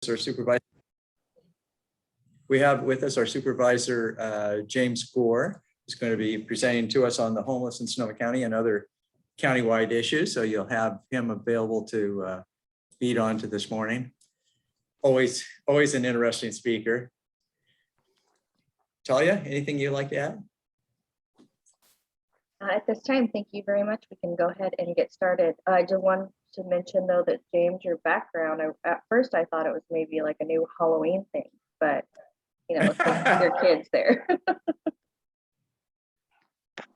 our supervisor. We have with us our supervisor, James Gore, who's going to be presenting to us on the homeless in Sonoma County and other countywide issues. So you'll have him available to feed on to this morning. Always an interesting speaker. Talia, anything you'd like to add? At this time, thank you very much. We can go ahead and get started. I just want to mention though that James, your background, at first I thought it was maybe like a new Halloween thing, but you know, your kids there.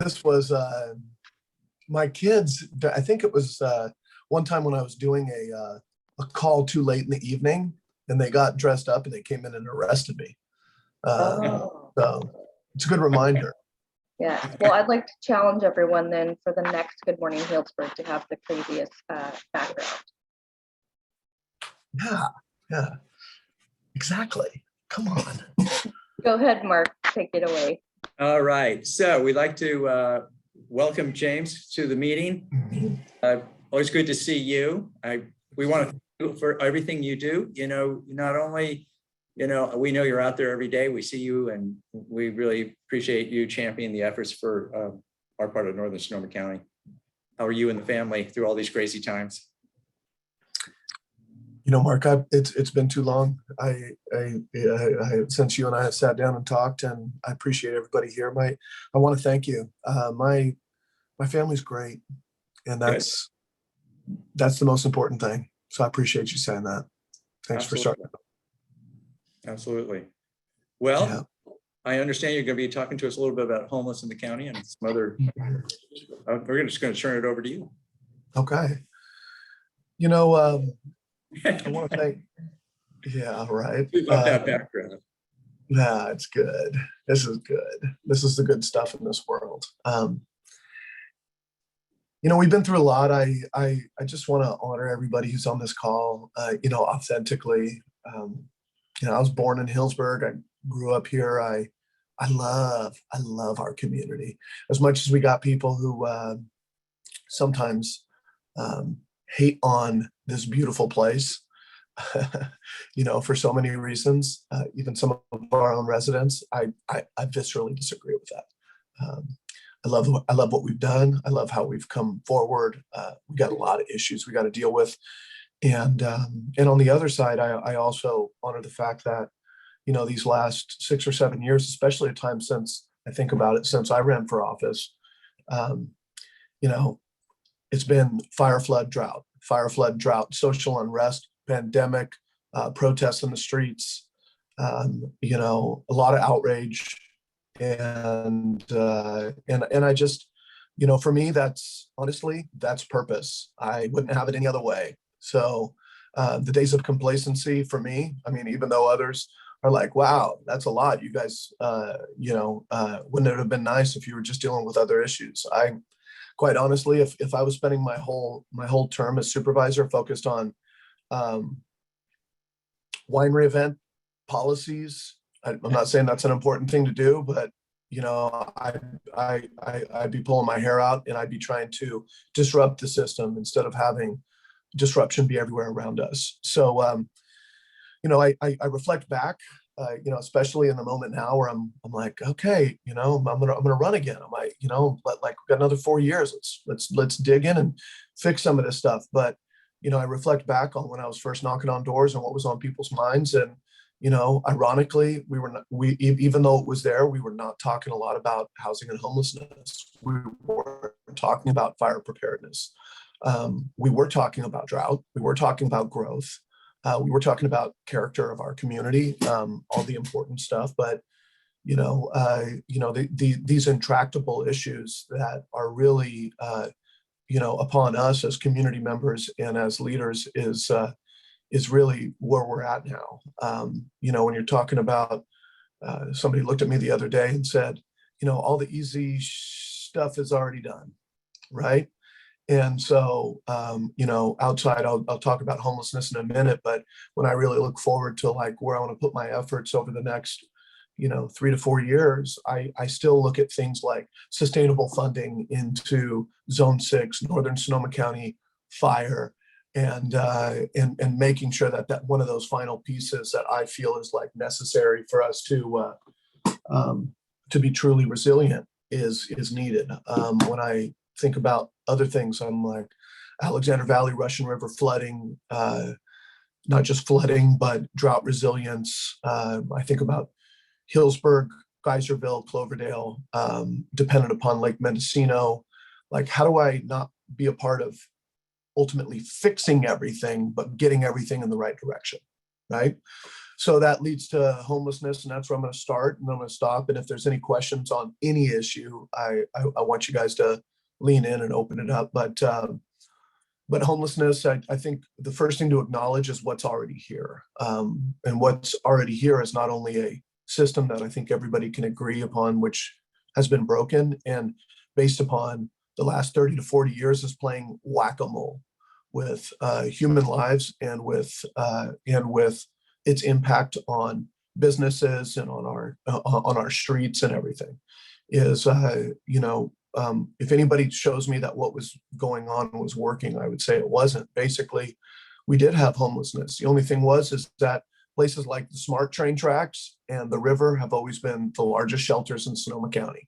This was my kids. I think it was one time when I was doing a call too late in the evening, and they got dressed up and they came in and arrested me. So it's a good reminder. Yeah. Well, I'd like to challenge everyone then for the next Good Morning Healdsburg to have the previous background. Yeah, exactly. Come on. Go ahead, Mark. Take it away. All right. So we'd like to welcome James to the meeting. Always good to see you. We want to thank you for everything you do. You know, not only, you know, we know you're out there every day. We see you, and we really appreciate you championing the efforts for our part of Northern Sonoma County. How are you and the family through all these crazy times? You know, Mark, it's been too long. Since you and I have sat down and talked, and I appreciate everybody here. I want to thank you. My family's great, and that's the most important thing. So I appreciate you saying that. Thanks for starting. Absolutely. Well, yeah. I understand you're going to be talking to us a little bit about homeless in the county and some other. We're just going to turn it over to you. Okay. You know, I want to thank. Yeah, right. That background. Nah, it's good. This is good. This is the good stuff in this world. You know, we've been through a lot. I just want to honor everybody who's on this call. You know, authentically. You know, I was born in Healdsburg. I grew up here. I love our community. As much as we got people who sometimes hate on this beautiful place, you know, for so many reasons, even some of our own residents, I viscerally disagree with that. I love what we've done. I love how we've come forward. We got a lot of issues we got to deal with. And on the other side, I also honor the fact that, you know, these last 6 or 7 years, especially a time since I think about it, since I ran for office, you know, it's been fire, flood, drought, social unrest, pandemic, protests in the streets, you know, a lot of outrage. And I just, you know, for me, that's honestly, that's purpose. I wouldn't have it any other way. So the days of complacency for me, I mean, even though others are like, wow, that's a lot. You guys, you know, wouldn't it have been nice if you were just dealing with other issues? Quite honestly, if I was spending my whole term as supervisor focused on winery event policies, I'm not saying that's an important thing to do, but you know, I'd be pulling my hair out and I'd be trying to disrupt the system instead of having disruption be everywhere around us. So, you know, I reflect back, you know, especially in the moment now where I'm like, okay, you know, I'm gonna run again. I might, you know, but like we've got another 4 years. Let's dig in and fix some of this stuff. But you know, I reflect back on when I was first knocking on doors and what was on people's minds. And you know, ironically, even though it was there, we were not talking a lot about housing and homelessness. We were talking about fire preparedness. We were talking about drought. We were talking about growth. We were talking about character of our community, all the important stuff. But you know, these intractable issues that are really, you know, upon us as community members and as leaders is really where we're at now. You know, when you're talking about, somebody looked at me the other day and said, you know, all the easy stuff is already done, right? And so, you know, outside, I'll talk about homelessness in a minute, but when I really look forward to like where I want to put my efforts over the next, you know, 3 to 4 years, I still look at things like sustainable funding into Zone 6, Northern Sonoma County fire, and making sure that one of those final pieces that I feel is like necessary for us to be truly resilient is needed. When I think about other things, I'm like Alexander Valley, Russian River flooding, not just flooding, but drought resilience. I think about Healdsburg, Geyserville, Cloverdale, dependent upon Lake Mendocino. Like, how do I not be a part of ultimately fixing everything, but getting everything in the right direction, right? So that leads to homelessness, and that's where I'm going to start, and I'm going to stop. And if there's any questions on any issue, I want you guys to lean in and open it up. But homelessness, I think the first thing to acknowledge is what's already here. And what's already here is not only a system that I think everybody can agree upon, which has been broken and based upon the last 30 to 40 years is playing whack-a-mole with human lives and with its impact on businesses and on our streets and everything. Is if anybody shows me that what was going on was working, I would say it wasn't. Basically, we did have homelessness. The only thing is that places like the SMART train tracks and the river have always been the largest shelters in Sonoma County.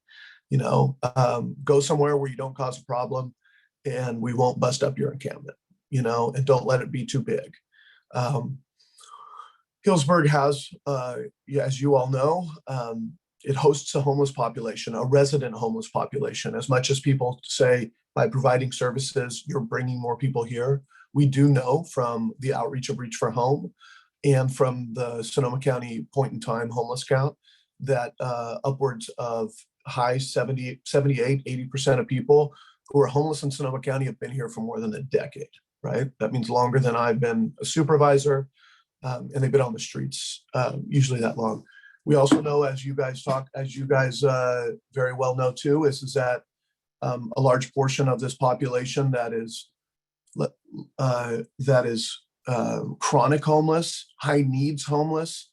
Go somewhere where you don't cause a problem and we won't bust up your encampment, and don't let it be too big. Healdsburg has, as you all know, it hosts a homeless population, a resident homeless population. As much as people say by providing services, you're bringing more people here, we do know from the outreach of Reach for Home and from the Sonoma County point in time homeless count that upwards of high 78, 80% of people who are homeless in Sonoma County have been here for more than a decade, right? That means longer than I've been a supervisor, and they've been on the streets usually that long. We also know, as you guys very well know too, is that a large portion of this population that is chronic homeless, high needs homeless,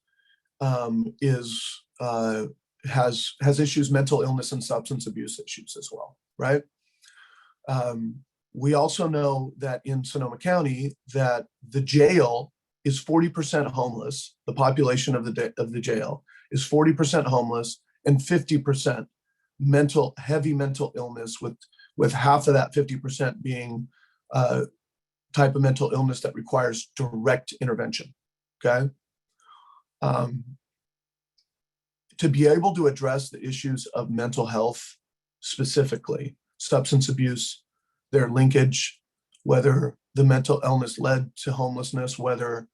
has issues, mental illness and substance abuse issues as well, right? We also know that in Sonoma County that the jail is 40% homeless. The population of the jail is 40% homeless and 50% heavy mental illness, with half of that 50% being type of mental illness that requires direct intervention. Okay. To be able to address the issues of mental health, specifically substance abuse, their linkage, whether the mental illness led to homelessness, whether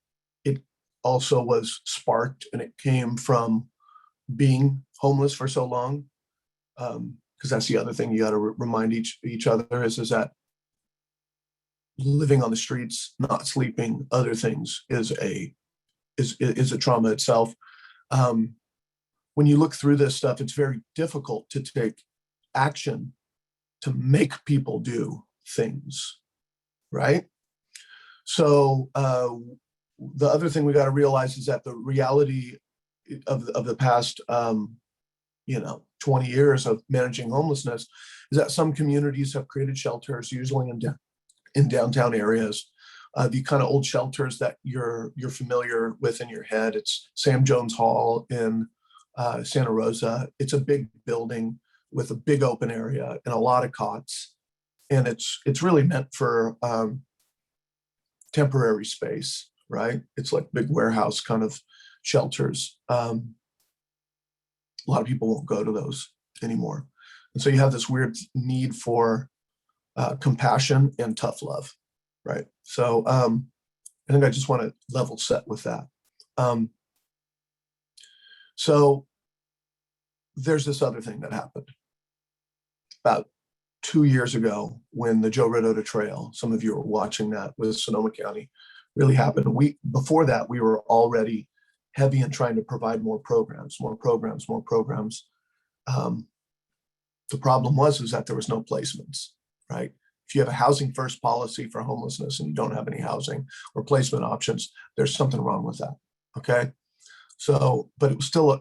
it also was sparked and it came from being homeless for so long, because that's the other thing you got to remind each other is that living on the streets, not sleeping, other things is a trauma itself. When you look through this stuff, it's very difficult to take action to make people do things, right? So the other thing we got to realize is that the reality of the past 20 years of managing homelessness is that some communities have created shelters, usually in downtown areas. The kind of old shelters that you're familiar with in your head. It's Sam Jones Hall in Santa Rosa. It's a big building with a big open area and a lot of cots, and it's really meant for temporary space, right? It's like big warehouse kind of shelters. A lot of people won't go to those anymore, and so you have this weird need for compassion and tough love, right? So I think I just want to level set with that. So there's this other thing that happened about 2 years ago when the Joe Ridota Trail, some of you are watching that with Sonoma County, really happened. Before that, we were already heavy in trying to provide more programs. The problem was that there was no placements, right? If you have a housing first policy for homelessness and you don't have any housing or placement options, there's something wrong with that. Okay. So, but we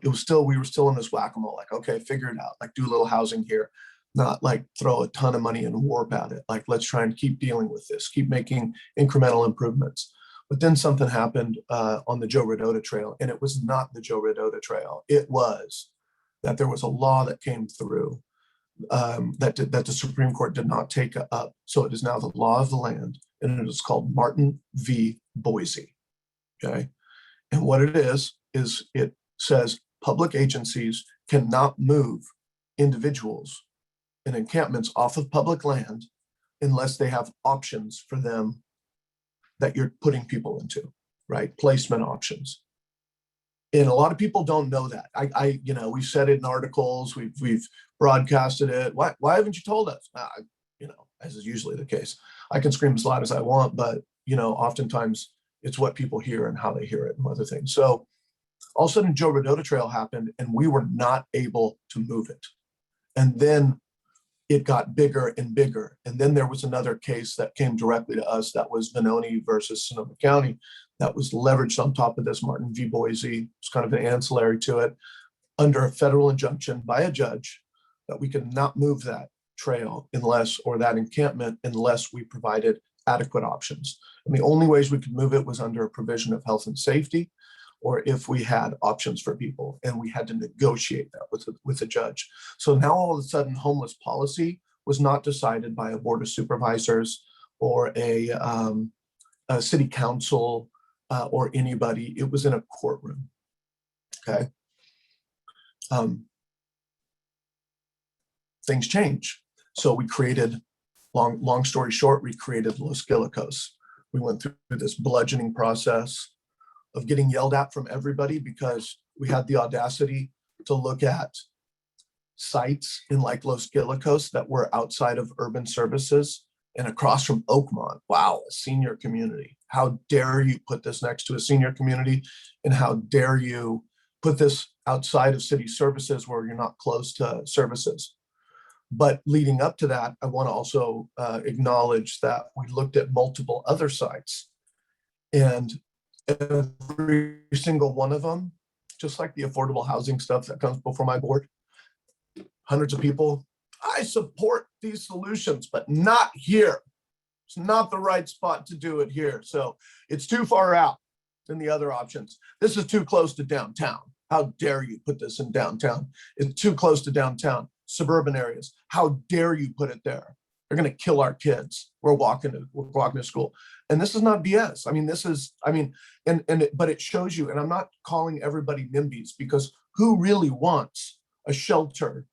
were still in this whack-a-mole, like, okay, figure it out, like do a little housing here, not like throw a ton of money and warp at it. Like, let's try and keep dealing with this, keep making incremental improvements. But then something happened on the Joe Rodota Trail, and it was not the Joe Rodota Trail. It was that there was a law that came through that the Supreme Court did not take up. So it is now the law of the land, and it is called Martin v. Boise. Okay. And what it is it says public agencies cannot move individuals in encampments off of public land unless they have options for them that you're putting people into, right? Placement options. And a lot of people don't know that. We've said it in articles, we've broadcasted it. Why haven't you told us? As is usually the case. I can scream as loud as I want, but oftentimes it's what people hear and how they hear it and other things. So all of a sudden, Joe Rodota Trail happened, and we were not able to move it. And then it got bigger and bigger. And then there was another case that came directly to us. That was Bononi versus Sonoma County. That was leveraged on top of this Martin v. Boise. It's kind of an ancillary to it, under a federal injunction by a judge that we could not move that trail or that encampment unless we provided adequate options. And the only ways we could move it was under a provision of health and safety, or if we had options for people, and we had to negotiate that with a judge. So now all of a sudden, homeless policy was not decided by a board of supervisors or a city council or anybody. It was in a courtroom. Okay. Things change. So we created, long story short, we created Los Gilicos. We went through this bludgeoning process of getting yelled at from everybody because we had the audacity to look at sites in like Los Gilicos that were outside of urban services and across from Oakmont. Wow, a senior community. How dare you put this next to a senior community? And how dare you put this outside of city services where you're not close to services? But leading up to that, I want to also acknowledge that we looked at multiple other sites, and every single one of them, just like the affordable housing stuff that comes before my board, hundreds of people, I support these solutions, but not here. It's not the right spot to do it here. So it's too far out than the other options. This is too close to downtown. How dare you put this in downtown? It's too close to downtown. Suburban areas. How dare you put it there? They're going to kill our kids. We're walking to school. And this is not BS. But it shows you, and I'm not calling everybody NIMBYs, because who really wants a shelter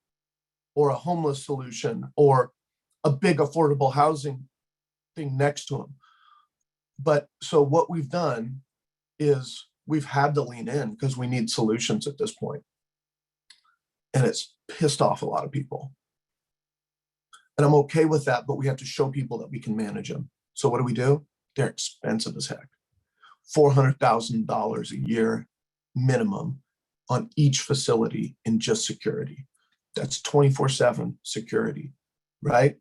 or a homeless solution or a big affordable housing thing next to them? But so what we've done is we've had to lean in because we need solutions at this point. And it's pissed off a lot of people. And I'm okay with that, but we have to show people that we can manage them. So what do? They're expensive as heck. $400,000 a year minimum on each facility in just security. That's 24/7 security, right?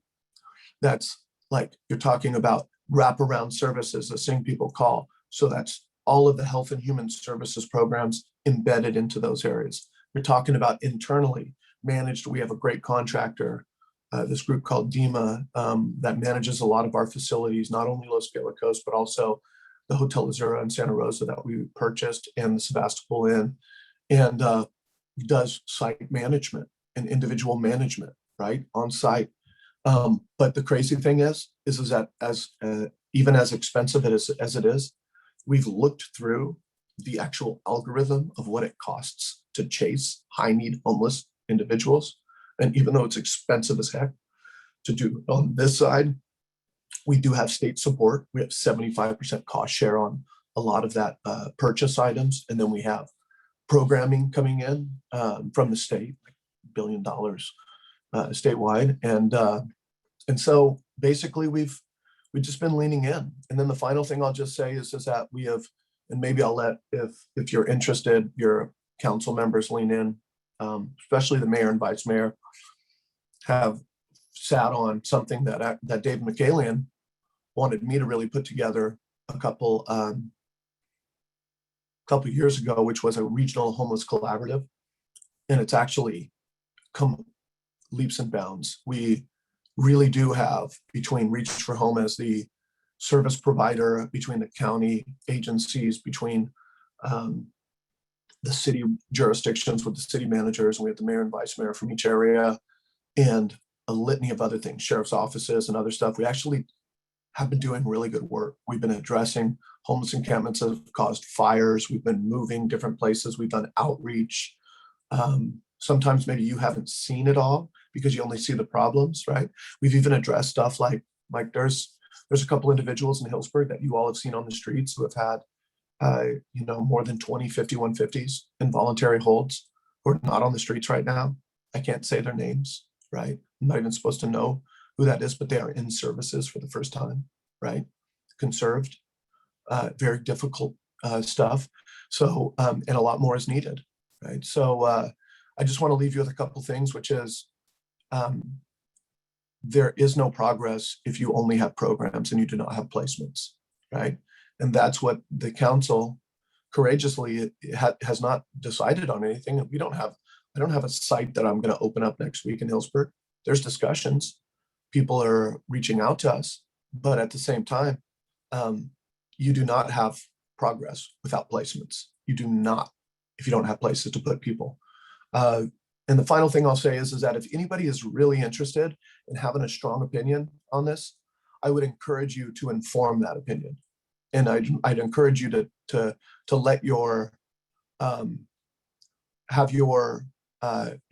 That's like, you're talking about wraparound services, the thing people call. So that's all of the health and human services programs embedded into those areas. You're talking about internally managed. We have a great contractor, this group called DEMA, that manages a lot of our facilities, not only Los Gilicos, but also the Hotel Azura in Santa Rosa that we purchased, and the Sebastopol Inn, and does site management and individual management, right, on site. But the crazy thing is that even as expensive as it is, we've looked through the actual algorithm of what it costs to chase high need homeless individuals. And even though it's expensive as heck to do on this side, we do have state support. We have 75% cost share on a lot of that purchase items. And then we have programming coming in from the state, like $1 billion statewide. And so basically we've just been leaning in. And then the final thing I'll just say is that we have, and maybe I'll let, if you're interested, your council members lean in, especially the mayor and vice mayor, have sat on something that Dave McCallion wanted me to really put together a couple years ago, which was a regional homeless collaborative. And it's actually come leaps and bounds. We really do have, between Reach for Home as the service provider, between the county agencies, between the city jurisdictions with the city managers, and we have the mayor and vice mayor from each area, and a litany of other things, sheriff's offices and other stuff. We actually have been doing really good work. We've been addressing homeless encampments that have caused fires. We've been moving different places. We've done outreach. Sometimes maybe you haven't seen it all because you only see the problems, right? We've even addressed stuff like there's a couple individuals in Healdsburg that you all have seen on the streets who have had more than 20 5150s in voluntary holds who are not on the streets right now. I can't say their names, right? I'm not even supposed to know who that is, but they are in services for the first time, right? Conserved, very difficult stuff. So, and a lot more is needed, right? So I just want to leave you with a couple things, which is there is no progress if you only have programs and you do not have placements, right? And that's what the council courageously has not decided on anything. I don't have a site that I'm going to open up next week in Healdsburg. There's discussions. People are reaching out to us, but at the same time, you do not have progress without placements. You do not, if you don't have places to put people. And the final thing I'll say is that if anybody is really interested in having a strong opinion on this, I would encourage you to inform that opinion. And I'd encourage you to let your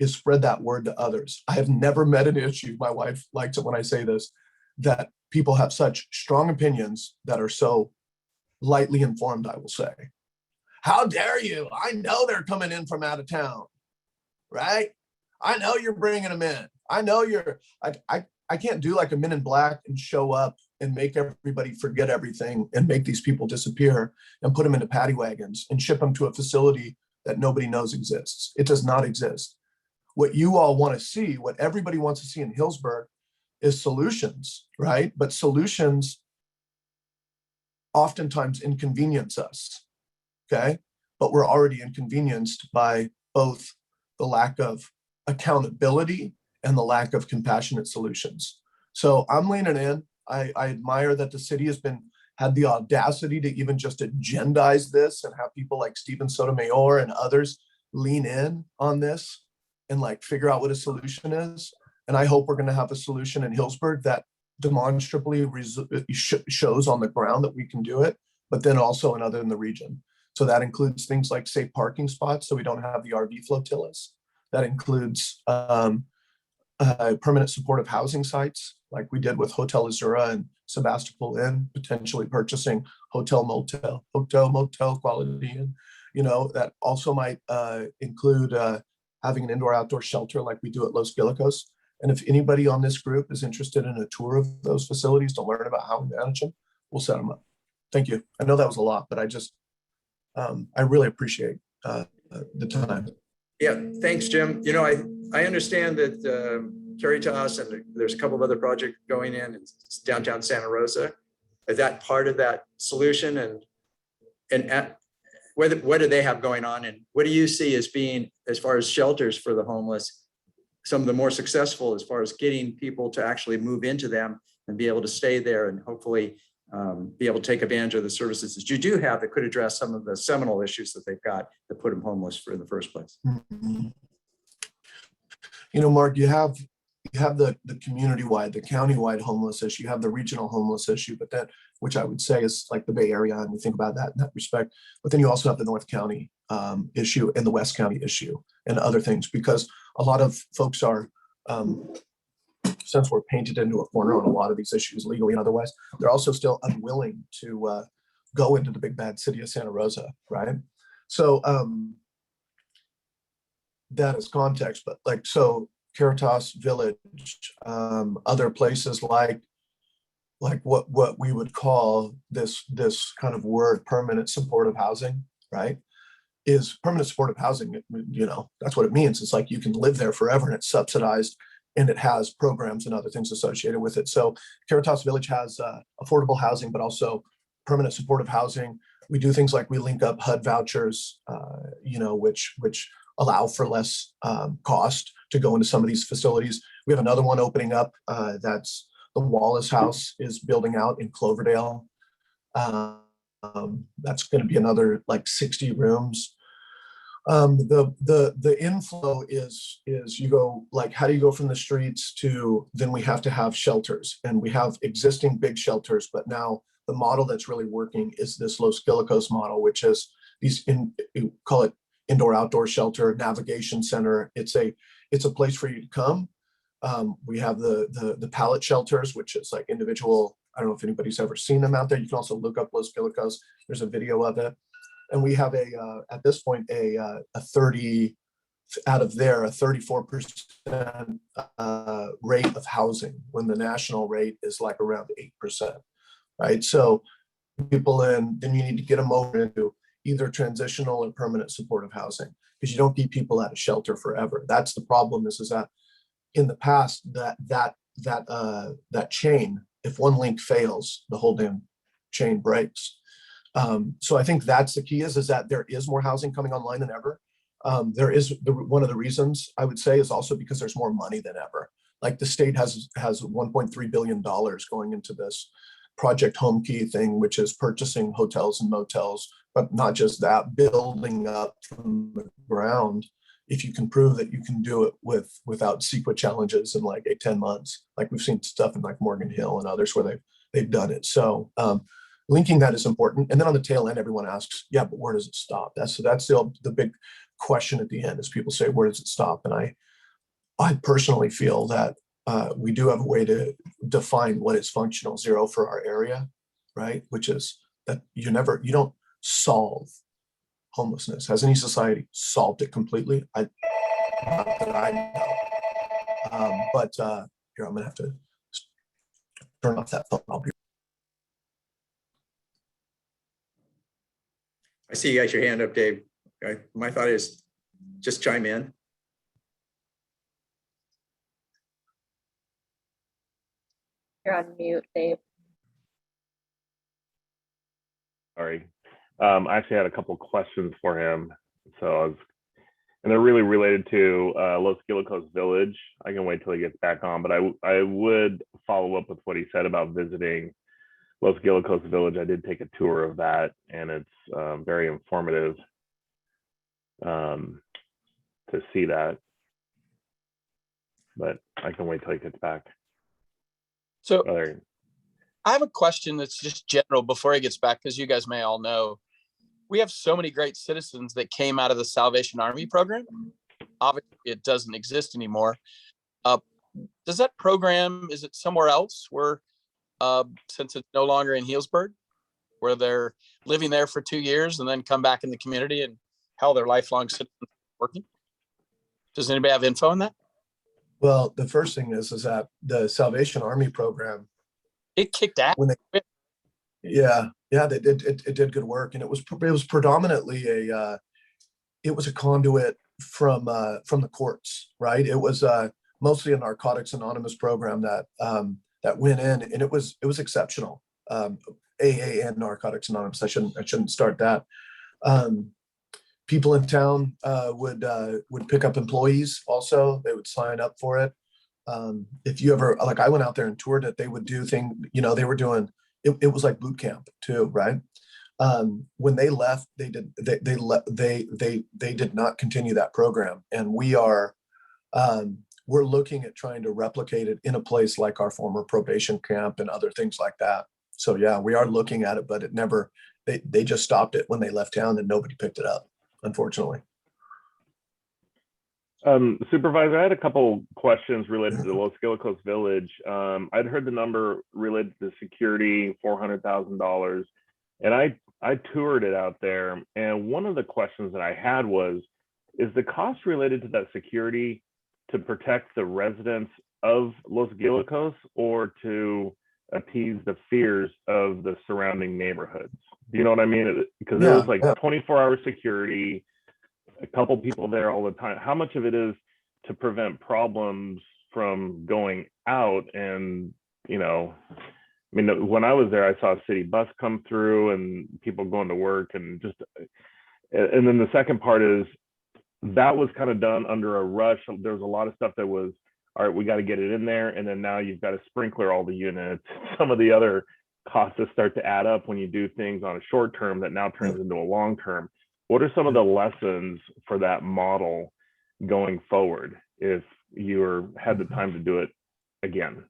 spread that word to others. I have never met an issue. My wife likes it when I say this, that people have such strong opinions that are so lightly informed, I will say. How dare you? I know they're coming in from out of town, right? I know you're bringing them in. I know I can't do like a Men in Black and show up and make everybody forget everything and make these people disappear and put them into paddy wagons and ship them to a facility that nobody knows exists. It does not exist. What you all want to see, what everybody wants to see in Healdsburg is solutions, right? But solutions oftentimes inconvenience us, okay? But we're already inconvenienced by both the lack of accountability and the lack of compassionate solutions. So I'm leaning in. I admire that the city has had the audacity to even just agendize this and have people like Stephen Sotomayor and others lean in on this and like figure out what a solution is. And I hope we're going to have a solution in Healdsburg that demonstrably shows on the ground that we can do it, but then also in the region. So that includes things like safe parking spots so we don't have the RV flotillas. That includes permanent supportive housing sites like we did with Hotel Azura and Sebastopol Inn, potentially purchasing hotel motel quality. And, that also might include having an indoor outdoor shelter like we do at Los Gilicos. And if anybody on this group is interested in a tour of those facilities to learn about how we manage them, we'll set them up. Thank you. I know that was a lot, but I really appreciate the time. Yeah, thanks, Jim. I understand that Caritas and there's a couple of other projects going in downtown Santa Rosa. Is that part of that solution? And what do they have going on? And what do you see as being, as far as shelters for the homeless, some of the more successful as far as getting people to actually move into them and be able to stay there and hopefully be able to take advantage of the services that you do have that could address some of the seminal issues that they've got that put them homeless in the first place? Mm-hmm. Mark, you have the community-wide, the county-wide homeless issue, you have the regional homeless issue, but that, which I would say is like the Bay Area, and we think about that in that respect. But then you also have the North County issue and the West County issue and other things, because a lot of folks are, since we're painted into a corner on a lot of these issues legally and otherwise, they're also still unwilling to go into the big bad city of Santa Rosa, right? So that is context, but so Caritas Village, other places like what we would call this kind of word, permanent supportive housing, right? Is permanent supportive housing, that's what it means. It's like you can live there forever and it's subsidized and it has programs and other things associated with it. So Caritas Village has affordable housing, but also permanent supportive housing. We do things like we link up HUD vouchers, which allow for less cost to go into some of these facilities. We have another one opening up. That's the Wallace House is building out in Cloverdale. That's going to be another like 60 rooms. The inflow is you go like, how do you go from the streets to, then we have to have shelters, and we have existing big shelters, but now the model that's really working is this Los Gilicos model, which is these you call it indoor outdoor shelter navigation center. It's a place for you to come. We have the Pallet Shelters, which is like individual. I don't know if anybody's ever seen them out there. You can also look up Los Gilicos. There's a video of it. And we have at this point, a 30 out of there, a 34% rate of housing, when the national rate is like around 8%, right? So people then you need to get them over into either transitional or permanent supportive housing, because you don't keep people at a shelter forever. That's the problem is that in the past, that chain, if one link fails, the whole damn chain breaks. So I think that's the key is that there is more housing coming online than ever. There is one of the reasons I would say is also because there's more money than ever. Like the state has $1.3 billion going into this Project Home Key thing, which is purchasing hotels and motels, but not just that, building up from the ground. If you can prove that you can do it without CEQA challenges in like 10 months, like we've seen stuff in like Morgan Hill and others where they've done it. So linking that is important. And then on the tail end, everyone asks, yeah, but where does it stop? That's the big question at the end is people say, where does it stop? And I personally feel that we do have a way to define what is functional zero for our area, right? Which is that you don't solve homelessness. Has any society solved it completely? Not that I know. But here, I'm gonna have to turn off that phone. I'll be. I see you got your hand up, Dave. My thought is just chime in. You're on mute, Dave. Sorry. I actually had a couple questions for him. And they're really related to Los Gilicos Village. I can wait till he gets back on, but I would follow up with what he said about visiting Los Gilicos Village. I did take a tour of that, and it's very informative to see that. But I can wait till he gets back. So I have a question that's just general before he gets back, because you guys may all know we have so many great citizens that came out of the Salvation Army program. Obviously, it doesn't exist anymore. Does that program, is it somewhere else where, since it's no longer in Healdsburg, where they're living there for 2 years and then come back in the community and how their lifelong citizens working? Does anybody have info on that? Well, the first thing is that the Salvation Army program, it kicked out. They did. It did good work, and it was predominantly it was a conduit from the courts, right? It was mostly a Narcotics Anonymous program that went in, and it was exceptional. AA and Narcotics Anonymous. I shouldn't start that. People in town would pick up employees. Also, they would sign up for it. If you ever, like, I went out there and toured it, they would do things. They were doing. It was like boot camp too, right? When they left, they did not continue that program, and we're looking at trying to replicate it in a place like our former probation camp and other things like that. So yeah, we are looking at it, but it never. They just stopped it when they left town, and nobody picked it up, unfortunately. Supervisor, I had a couple questions related to Los Gilicos Village. I'd heard the number related to security, $400,000, and I toured it out there. And one of the questions that I had was, is the cost related to that security to protect the residents of Los Gilicos or to appease the fears of the surrounding neighborhoods? Do you know what I mean? Because there was like 24-hour security, a couple people there all the time. How much of it is to prevent problems from going out? And, when I was there, I saw a city bus come through and people going to work and then the second part is, that was kind of done under a rush. There was a lot of stuff that was, all right, we got to get it in there. And then now you've got to sprinkler all the units. Some of the other costs that start to add up when you do things on a short term that now turns into a long term. What are some of the lessons for that model going forward if you had the time to do it again?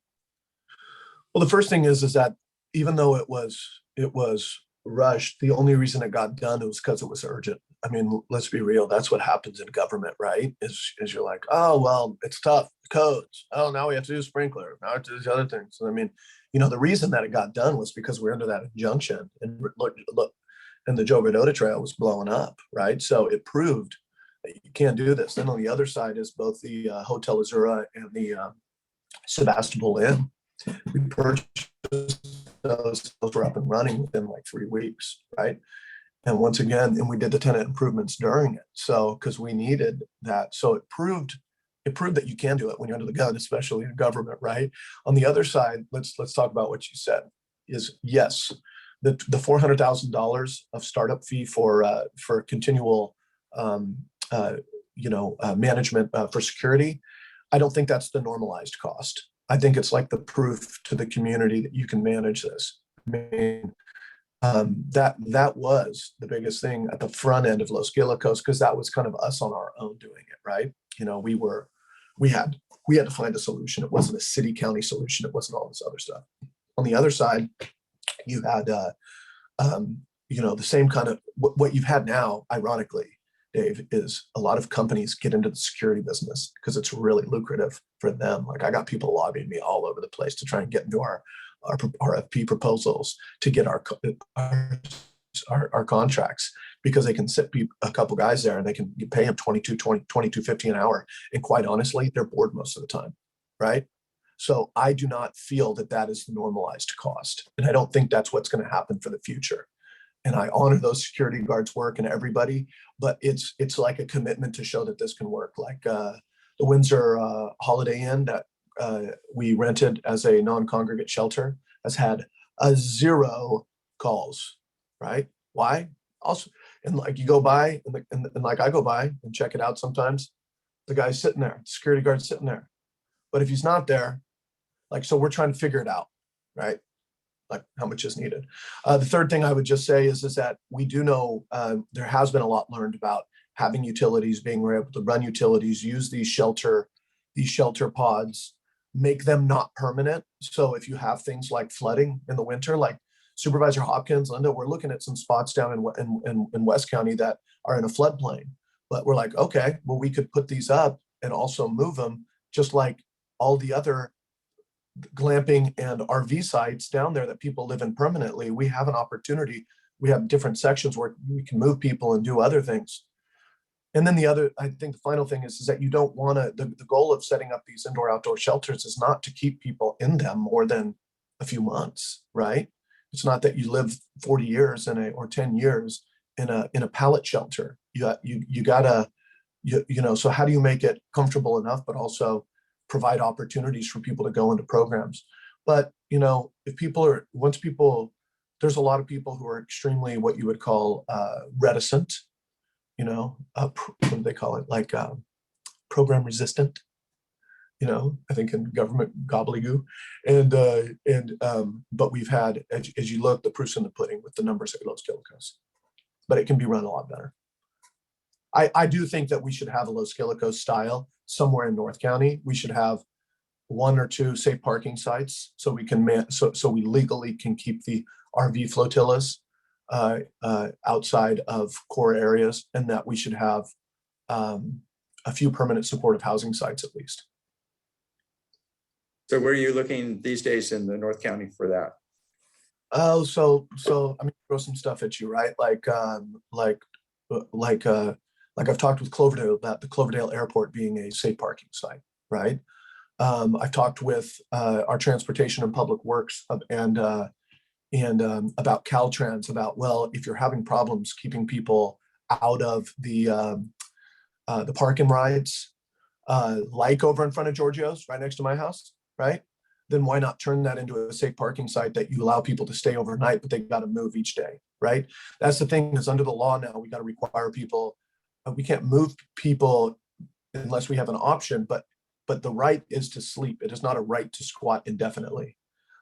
Well, the first thing is that even though it was rushed, the only reason it got done was because it was urgent. I mean, let's be real. That's what happens in government, right? Is you're like, oh, well, it's tough. Codes. Oh, now we have to do sprinkler. Now we have to do these other things. And I mean, the reason that it got done was because we're under that injunction. And look, and the Joe Rodota Trail was blowing up, right? So it proved that you can't do this. Then on the other side is both the Hotel Azura and the Sebastopol Inn. We purchased those were up and running within like 3 weeks, right? And once again, and we did the tenant improvements during it. So because we needed that. So it proved that you can do it when you're under the gun, especially in government, right? On the other side, let's talk about what you said. Is yes, the $400,000 of startup fee for continual management for security. I don't think that's the normalized cost. I think it's like the proof to the community that you can manage this. I mean, that was the biggest thing at the front end of Los Gilicos, because that was kind of us on our own doing it, right? We had to find a solution. It wasn't a city county solution. It wasn't all this other stuff. On the other side, you had the same kind of what you've had now, ironically, Dave, is a lot of companies get into the security business because it's really lucrative for them. Like I got people lobbying me all over the place to try and get into our RFP proposals to get our contracts, because they can sit a couple guys there and you pay them $22.50 an hour. And quite honestly, they're bored most of the time, right? So I do not feel that is the normalized cost. And I don't think that's what's going to happen for the future. And I honor those security guards' work and everybody, but it's like a commitment to show that this can work. Like the Windsor Holiday Inn that we rented as a non-congregate shelter has had 0 calls, right? Why? Also, and like you go by and like I go by and check it out sometimes, the guy's sitting there, the security guard's sitting there. But if he's not there, like, so we're trying to figure it out, right? Like how much is needed. The third thing I would just say is that we do know there has been a lot learned about having utilities, being able to run utilities, use these shelter pods, make them not permanent. So if you have things like flooding in the winter, like Supervisor Hopkins, Linda, we're looking at some spots down in West County that are in a floodplain, but we're like, okay, well, we could put these up and also move them just like all the other glamping and RV sites down there that people live in permanently. We have an opportunity. We have different sections where we can move people and do other things. And then I think the final thing is that you don't want to, the goal of setting up these indoor-outdoor shelters is not to keep people in them more than a few months, right? It's not that you live 40 years or 10 years in a pallet shelter. You gotta, so how do you make it comfortable enough, but also provide opportunities for people to go into programs? But, there's a lot of people who are extremely what you would call reticent, what do they call it? Like program resistant, I think in government gobbledygook. But we've had, as you look, the proof's in the pudding with the numbers at Los Gilicos, but it can be run a lot better. I do think that we should have a Los Gilicos style somewhere in North County. We should have 1 or 2 safe parking sites so we can so we legally can keep the RV flotillas outside of core areas, and that we should have a few permanent supportive housing sites at least. So where are you looking these days in the North County for that? Oh, so I mean, throw some stuff at you, right? Like I've talked with Cloverdale about the Cloverdale Airport being a safe parking site, right? I've talked with our transportation and public works and about Caltrans about, well, if you're having problems keeping people out of the park and rides, like over in front of Giorgio's, right next to my house, right? Then why not turn that into a safe parking site that you allow people to stay overnight, but they got to move each day, right? That's the thing, is under the law now, we got to require people we can't move people unless we have an option, but the right is to sleep. It is not a right to squat indefinitely.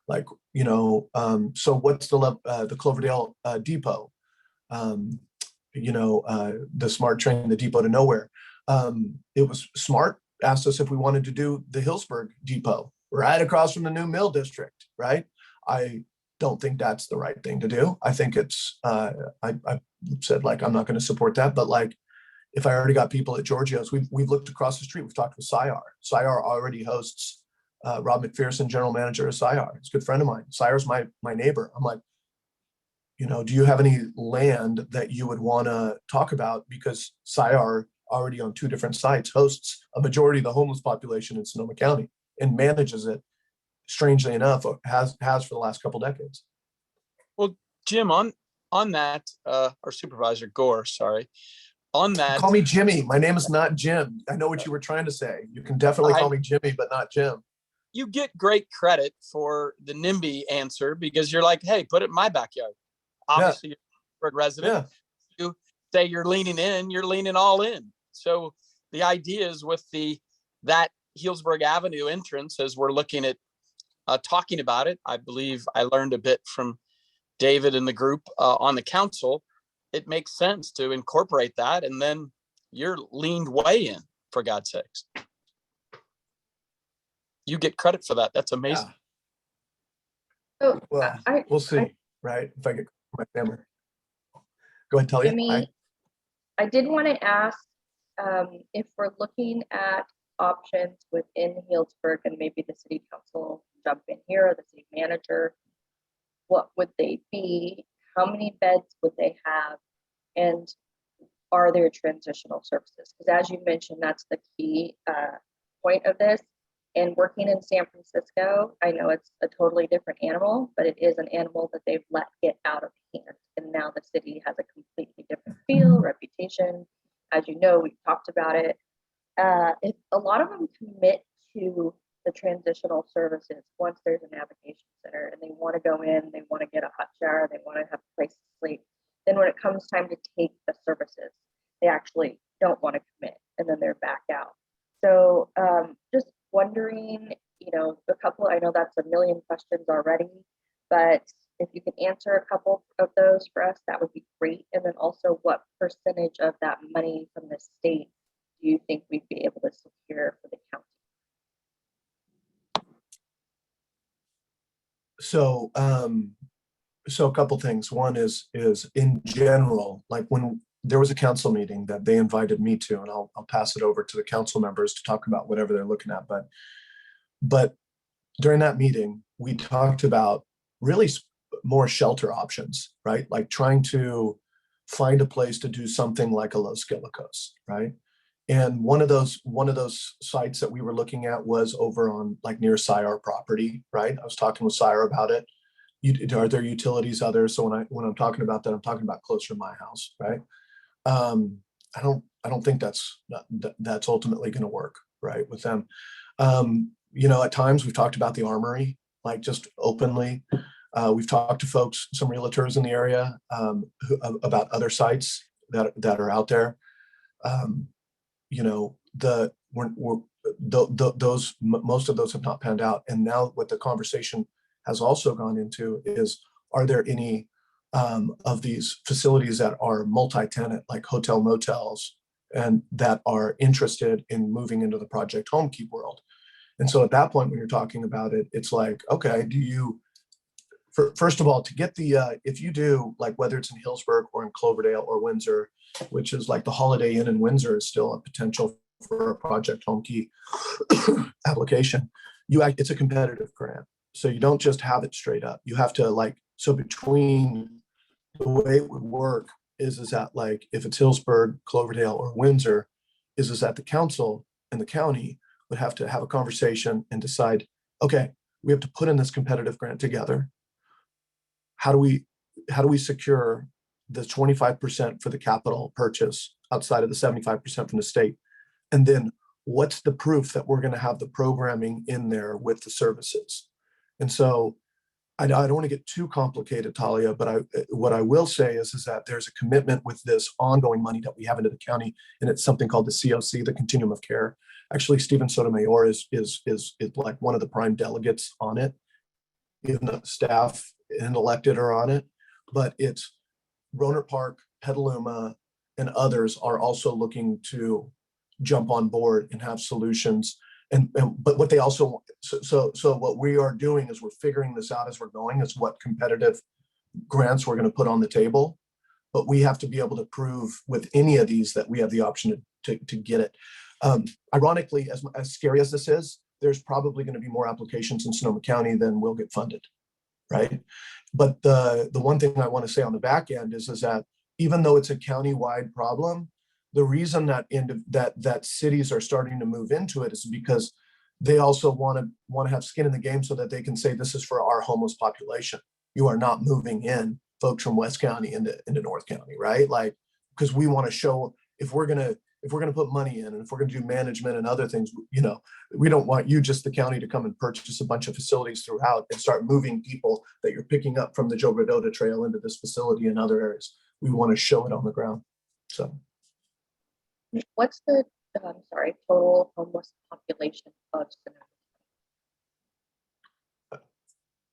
Like, so what's the Cloverdale depot? The SMART train, the depot to nowhere. It was SMART asked us if we wanted to do the Healdsburg depot right across from the new mill district, right? I don't think that's the right thing to do. I think it's, I said, like, I'm not going to support that, but like, if I already got people at Giorgio's, we've looked across the street, we've talked with SIAR. SIAR already hosts Rob McPherson, general manager of SIAR. He's a good friend of mine. SIAR's my neighbor. I'm like, do you have any land that you would want to talk about? Because SIAR already on 2 different sites hosts a majority of the homeless population in Sonoma County and manages it, strangely enough, has for the last couple decades. Well, Jim, on that, or Supervisor Gore, sorry, on that. Call me Jimmy. My name is not Jim. I know what you were trying to say. You can definitely call me Jimmy, but not Jim. You get great credit for the NIMBY answer because you're like, hey, put it in my backyard. Obviously, you're a resident. Yeah. You say you're leaning in, you're leaning all in. So the idea is with that Healdsburg Avenue entrance, as we're looking at talking about it, I believe I learned a bit from David and the group on the council. It makes sense to incorporate that, and then you're leaned way in, for God's sakes. You get credit for that. That's amazing. Yeah. So well, we'll see, right? If I get my family. Go ahead, tell you. I did want to ask if we're looking at options within Healdsburg, and maybe the city council jump in here, or the city manager, what would they be? How many beds would they have? And are there transitional services? Because as you mentioned, that's the key point of this. And working in San Francisco, I know it's a totally different animal, but it is an animal that they've let get out of hand. And now the city has a completely different feel, reputation. As you know, we've talked about it. If a lot of them commit to the transitional services once there's a navigation center and they want to go in, they want to get a hot shower, they want to have a place to sleep. Then when it comes time to take the services, they actually don't want to commit, and then they're back out. So just wondering, a couple, I know that's a million questions already, but if you can answer a couple of those for us, that would be great. And then also, what percentage of that money from the state do you think we'd be able to secure for the county? So, so a couple things. One is in general, like when there was a council meeting that they invited me to, and I'll pass it over to the council members to talk about whatever they're looking at. But during that meeting, we talked about really more shelter options, right? Like trying to find a place to do something like a Los Gillicos, right? And one of those sites that we were looking at was over on like near SIAR property, right? I was talking with SIAR about it. Are there utilities others? So when I'm talking about that, I'm talking about closer to my house, right? I don't think that's ultimately going to work, right, with them. At times we've talked about the armory, like just openly. We've talked to folks, some realtors in the area, about other sites that are out there. Most of those have not panned out. And now what the conversation has also gone into is, are there any of these facilities that are multi-tenant, like hotel motels, and that are interested in moving into the Project HomeKeep world? And so at that point, when you're talking about it, it's like, okay, first of all, to get if you do, like whether it's in Healdsburg or in Cloverdale or Windsor, which is like the Holiday Inn in Windsor is still a potential for a Project HomeKey application, it's a competitive grant. So you don't just have it straight up. You have to so between the way it would work is that like, if it's Healdsburg, Cloverdale, or Windsor, is that the council and the county would have to have a conversation and decide, okay, we have to put in this competitive grant together. How do we secure the 25% for the capital purchase outside of the 75% from the state? And then what's the proof that we're going to have the programming in there with the services? And so I don't want to get too complicated, Talia, but what I will say is that there's a commitment with this ongoing money that we have into the county, and it's something called the COC, the Continuum of Care. Actually, Stephen Sotomayor is like one of the prime delegates on it. Even the staff and elected are on it, but it's Rohnert Park, Petaluma, and others are also looking to jump on board and have solutions. But what they also, so what we are doing is we're figuring this out as we're going, is what competitive grants we're going to put on the table. But we have to be able to prove with any of these that we have the option to get it. Ironically, as scary as this is, there's probably going to be more applications in Sonoma County than will get funded, right? But the one thing I want to say on the back end is that even though it's a county-wide problem, the reason that cities are starting to move into it is because they also want to have skin in the game so that they can say, this is for our homeless population. You are not moving in folks from West County into North County, right? Like, because we want to show if we're gonna put money in, and if we're gonna do management and other things, you know, we don't want you, just the county, to come and purchase a bunch of facilities throughout and start moving people that you're picking up from the Joe Brodota Trail into this facility and other areas. We want to show it on the ground. So. What's the total homeless population of Sonoma?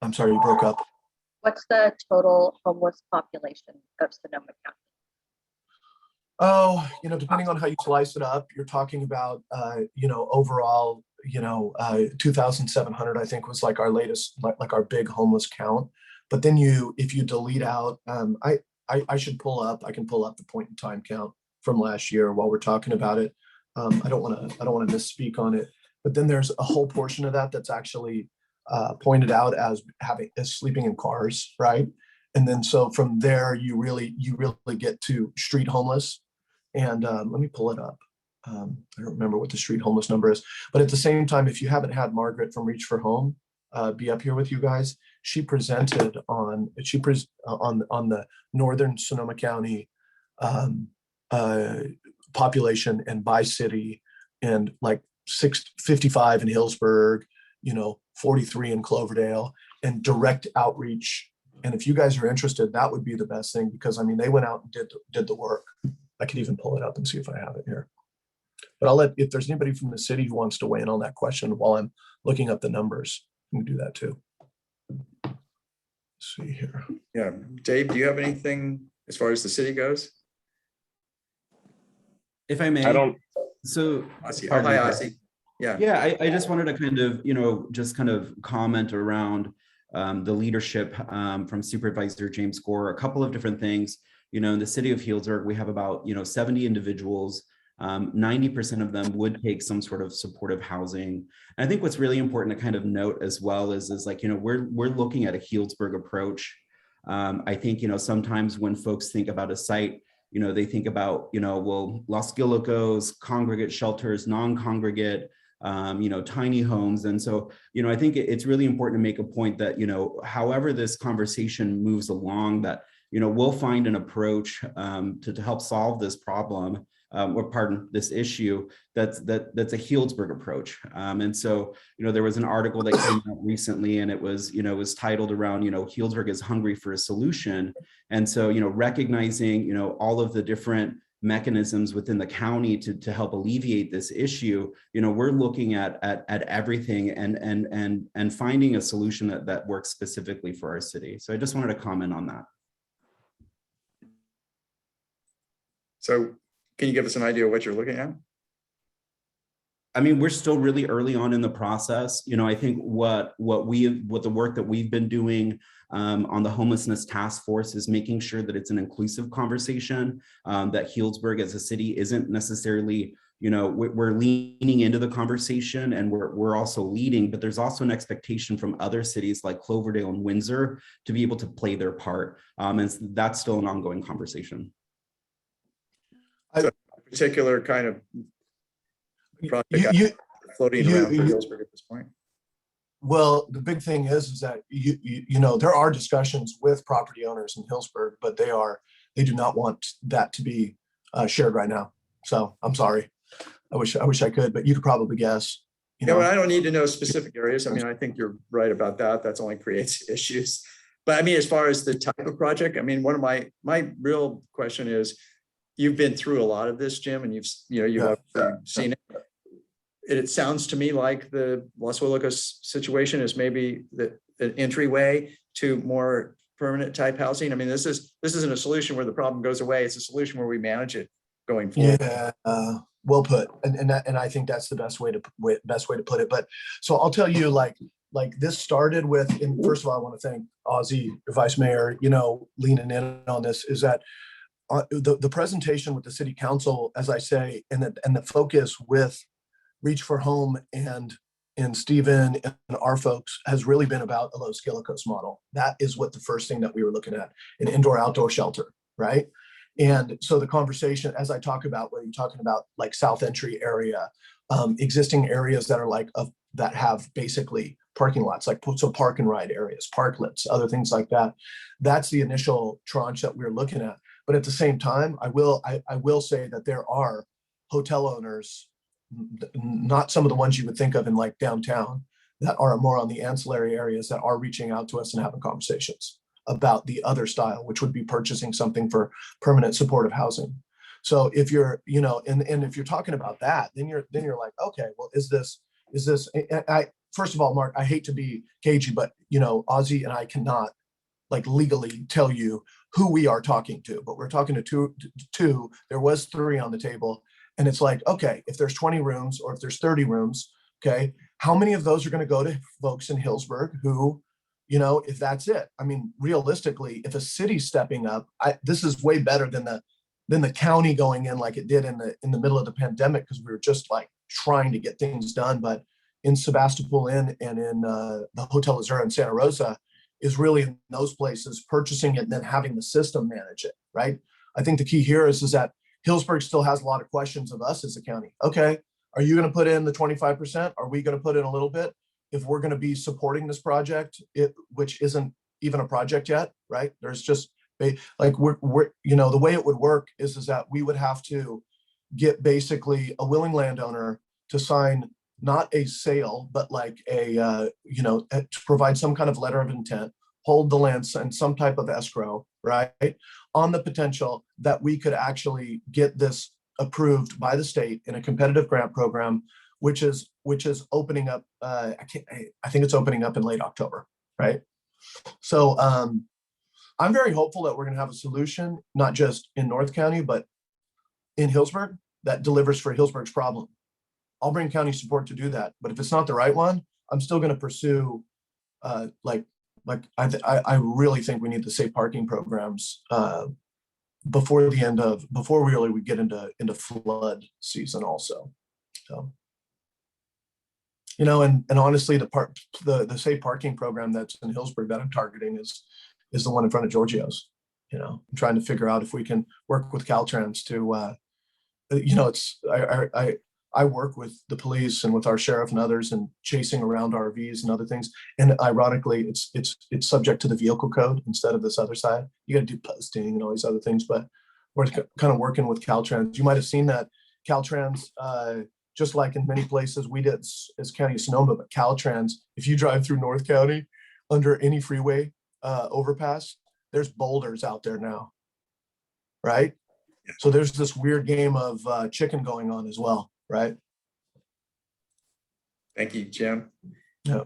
I'm sorry, you broke up. What's the total homeless population of Sonoma County? Oh, you know, depending on how you slice it up, you're talking about, you know, overall, you know, 2,700, I think, was like our latest, like our big homeless count. But then if you delete out, I can pull up the point in time count from last year while we're talking about it. I don't want to misspeak on it, but then there's a whole portion of that that's actually pointed out as sleeping in cars, right? And then so from there, you really get to street homeless. And let me pull it up. I don't remember what the street homeless number is, but at the same time, if you haven't had Margaret from Reach for Home be up here with you guys, she presented on the northern Sonoma County population and by city, and like 55 in Healdsburg, you know, 43 in Cloverdale, and direct outreach. And if you guys are interested, that would be the best thing, because I mean, they went out and did the work. I could even pull it up and see if I have it here. But if there's anybody from the city who wants to weigh in on that question while I'm looking up the numbers, we can do that too. Let's see here. Yeah, Dave, do you have anything as far as the city goes? If I may. I don't. So. Ozzy. Oh, hi, Ozzy. Yeah. Yeah, I just wanted to kind of, you know, just kind of comment around the leadership from Supervisor James Gore, a couple of different things. You know, in the city of Healdsburg, we have about, 70 individuals. 90% of them would take some sort of supportive housing. And I think what's really important to kind of note as well is like, we're looking at a Healdsburg approach. I think, sometimes when folks think about a site, they think about, well, Los Guilocos, congregate shelters, non-congregate, tiny homes. And so, I think it's really important to make a point that, however this conversation moves along, that, we'll find an approach to help solve this problem, this issue that's a Healdsburg approach. And so, there was an article that came out recently, and it was titled around, Healdsburg is hungry for a solution. And so, recognizing, all of the different mechanisms within the county to help alleviate this issue, we're looking at everything and finding a solution that works specifically for our city. So I just wanted to comment on that. So can you give us an idea of what you're looking at? I mean, we're still really early on in the process. I think what the work that we've been doing on the homelessness task force is making sure that it's an inclusive conversation, that Healdsburg as a city isn't necessarily, we're leaning into the conversation, and we're also leading, but there's also an expectation from other cities like Cloverdale and Windsor to be able to play their part. And that's still an ongoing conversation. Particular kind of project floating around for Healdsburg at this point? Well, the big thing is that there are discussions with property owners in Healdsburg, but they do not want that to be shared right now. So I'm sorry. I wish I could, but you could probably guess. You Yeah, know, well, I don't need to know specific areas. I mean, I think you're right about that. That's only creates issues. But I mean, as far as the type of project, I mean, one of my real question is, you've been through a lot of this, Jim, and you've Yeah. seen it. It sounds to me like the Los Willicos situation is maybe an entryway to more permanent type housing. I mean, this isn't a solution where the problem goes away. It's a solution where we manage it going forward. Yeah, well put, and I think that's the best way to put it. But so I'll tell you, like this started with. And first of all, I want to thank Ozzy, Vice Mayor, leaning in on this. Is that the presentation with the City Council, as I say, and the focus with Reach for Home and Stephen and our folks has really been about a Los Willicos model. That is what the first thing that we were looking at, an indoor-outdoor shelter, right? And so the conversation, as I talk about, whether you're talking about like South Entry area, existing areas that are that have basically parking lots, like so park and ride areas, parklets, other things like that. That's the initial tranche that we're looking at. But at the same time, I will say that there are hotel owners, not some of the ones you would think of in like downtown, that are more on the ancillary areas that are reaching out to us and having conversations about the other style, which would be purchasing something for permanent supportive housing. So if you're, and if you're talking about that, then you're like, okay, well, is this, first of all, Mark, I hate to be cagey, but Ozzy and I cannot like legally tell you who we are talking to, but we're talking to two, there was 3 on the table. And it's like, okay, if there's 20 rooms or if there's 30 rooms, okay, how many of those are going to go to folks in Healdsburg who, if that's it? I mean, realistically, if a city's stepping up, this is way better than the county going in like it did in the middle of the pandemic, because we were just like trying to get things done. But in Sebastopol Inn and in the Hotel Azura in Santa Rosa is really in those places purchasing it and then having the system manage it, right? I think the key here is that Healdsburg still has a lot of questions of us as a county. Okay, are you going to put in the 25%? Are we going to put in a little bit? If we're going to be supporting this project, which isn't even a project yet, right? There's just like we're the way it would work is that we would have to get basically a willing landowner to sign not a sale, but like to provide some kind of letter of intent, hold the land and some type of escrow, right? On the potential that we could actually get this approved by the state in a competitive grant program, which is opening up. I think it's opening up in late October, right? So I'm very hopeful that we're going to have a solution, not just in North County, but in Healdsburg that delivers for Healdsburg's problem. I'll bring county support to do that, but if it's not the right one, I'm still going to pursue I really think we need the safe parking programs before we really get into flood season also. So, and honestly, the safe parking program that's in Healdsburg that I'm targeting is the one in front of Giorgio's. I'm trying to figure out if we can work with Caltrans to, I work with the police and with our sheriff and others and chasing around RVs and other things. And ironically, it's subject to the vehicle code instead of this other side. You got to do posting and all these other things, but we're kind of working with Caltrans. You might have seen that Caltrans, just like in many places we did as County of Sonoma, but Caltrans, if you drive through North County under any freeway overpass, there's boulders out there now, right? So there's this weird game of chicken going on as well. Right. Thank you, Jim. Yeah.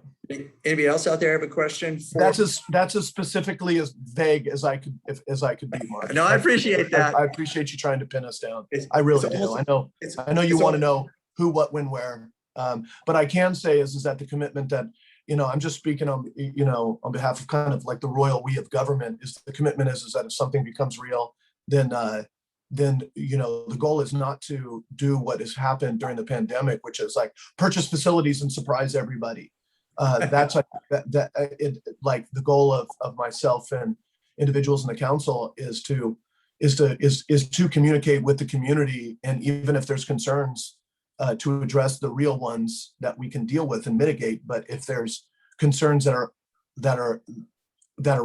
Anybody else out there have a question? That's as specifically as vague as I could be, Mark. No, I appreciate that. I appreciate you trying to pin us down. I really do. I know you want to know who, what, when, where. But I can say is that the commitment that, I'm just speaking on, on behalf of kind of like the royal we of government, is the commitment is that if something becomes real, then the goal is not to do what has happened during the pandemic, which is like purchase facilities and surprise everybody. That's like the goal of myself and individuals in the council is to communicate with the community, and even if there's concerns, to address the real ones that we can deal with and mitigate. But if there's concerns that are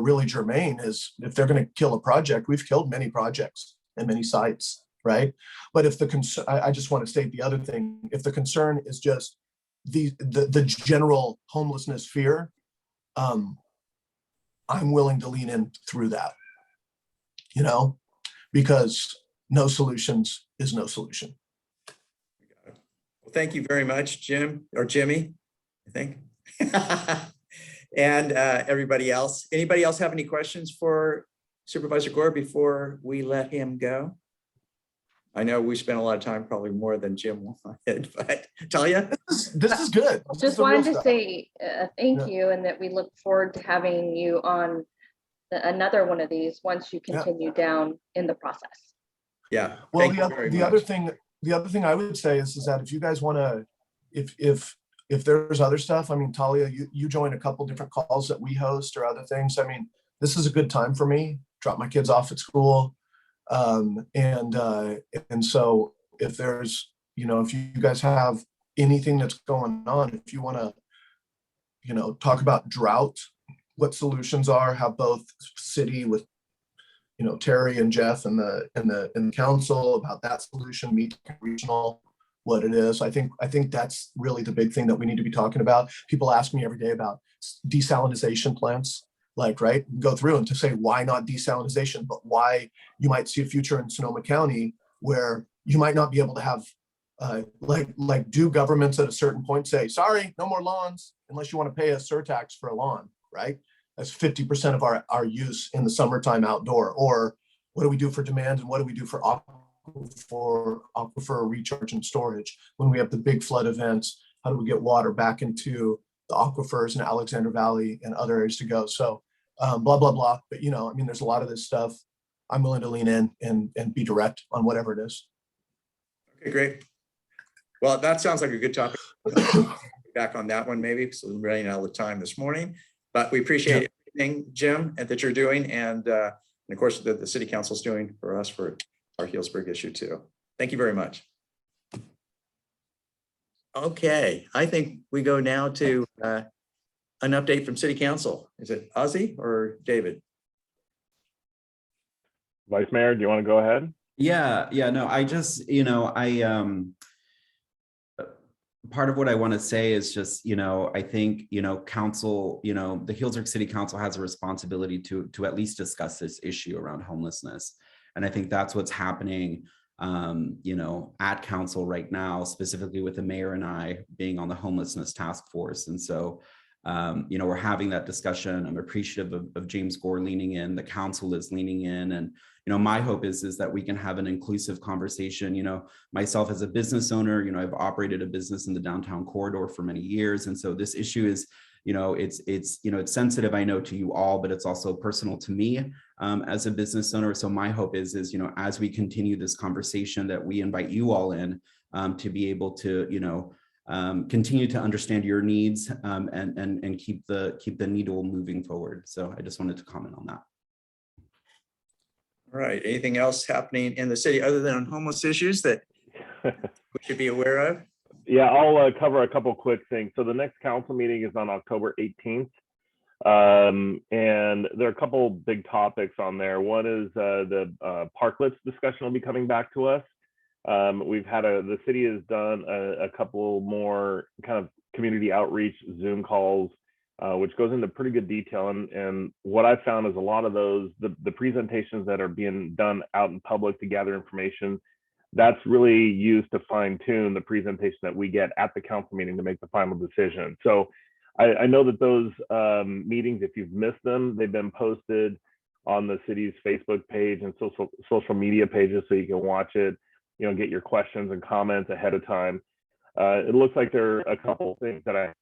really germane, is if they're going to kill a project, we've killed many projects and many sites, right? But if the concern, I just want to state the other thing, if the concern is just the general homelessness fear, I'm willing to lean in through that, you know, because no solutions is no solution. Well, thank you very much, Jim, or Jimmy, I think. And everybody else. Anybody else have any questions for Supervisor Gore before we let him go? I know we spent a lot of time, probably more than Jim wanted, but Talia? This is good. This is Just the real wanted to stuff. say thank Yeah. you, and that we look forward to having you on another one of these once you continue down in the process. Yeah. Well, thank you very the much. other thing I would say is that if you guys want to, if there's other stuff, I mean, Talia, you join a couple different calls that we host or other things. I mean, this is a good time for me. Drop my kids off at school. And so if there's, you know, if you guys have anything that's going on, if you want to, you know, talk about drought, what solutions are, have both city with, you know, Terry and Jeff and the council about that solution, meet regional, what it is. I think that's really the big thing that we need to be talking about. People ask me every day about desalination plants, like, right, go through and to say, why not desalination, but why you might see a future in Sonoma County where you might not be able to have, do governments at a certain point say, sorry, no more lawns, unless you want to pay a surtax for a lawn, right? That's 50% of our use in the summertime outdoor. Or what do we do for demand and what do we do for aquifer recharge and storage? When we have the big flood events, how do we get water back into the aquifers in Alexander Valley and other areas to go? So blah, blah, blah. But, you know, I mean, there's a lot of this stuff. I'm willing to lean in and be direct on whatever it is. Okay, great. Well, that sounds like a good topic. Back on that one, maybe, so we're running out of time this morning. But we appreciate everything, Jim, and that you're doing, and of course, the city council's doing for us for our Healdsburg issue too. Thank you very much. Okay, I think we go now to an update from city council. Is it Ozzy or David? Vice Mayor, do you want to go ahead? Yeah, no, I just, you know, part of what I want to say is just, you know, I think, you know, council, you know, the Healdsburg City Council has a responsibility to at least discuss this issue around homelessness. And I think that's what's happening, you know, at council right now, specifically with the mayor and I being on the homelessness task force. And so, you know, we're having that discussion. I'm appreciative of James Gore leaning in, the council is leaning in, and, you know, my hope is that we can have an inclusive conversation. You know, myself as a business owner, you know, I've operated a business in the downtown corridor for many years. And so this issue is, you know, it's sensitive, I know, to you all, but it's also personal to me as a business owner. So my hope is, you know, as we continue this conversation, that we invite you all in to be able to, you know, continue to understand your needs and keep the needle moving forward. So I just wanted to comment on that. All right, anything else happening in the city other than on homeless issues that we should be aware of? Yeah, I'll cover a couple quick things. So the next council meeting is on October 18th. And there are a couple big topics on there. One is the parklets discussion will be coming back to us. We've had the city has done a couple more kind of community outreach Zoom calls, which goes into pretty good detail. And what I've found is a lot of those, the presentations that are being done out in public to gather information, that's really used to fine tune the presentation that we get at the council meeting to make the final decision. So I know that those meetings, if you've missed them, they've been posted on the city's Facebook page and social media pages, so you can watch it, you know, get your questions and comments ahead of time. It looks like there are a couple of things that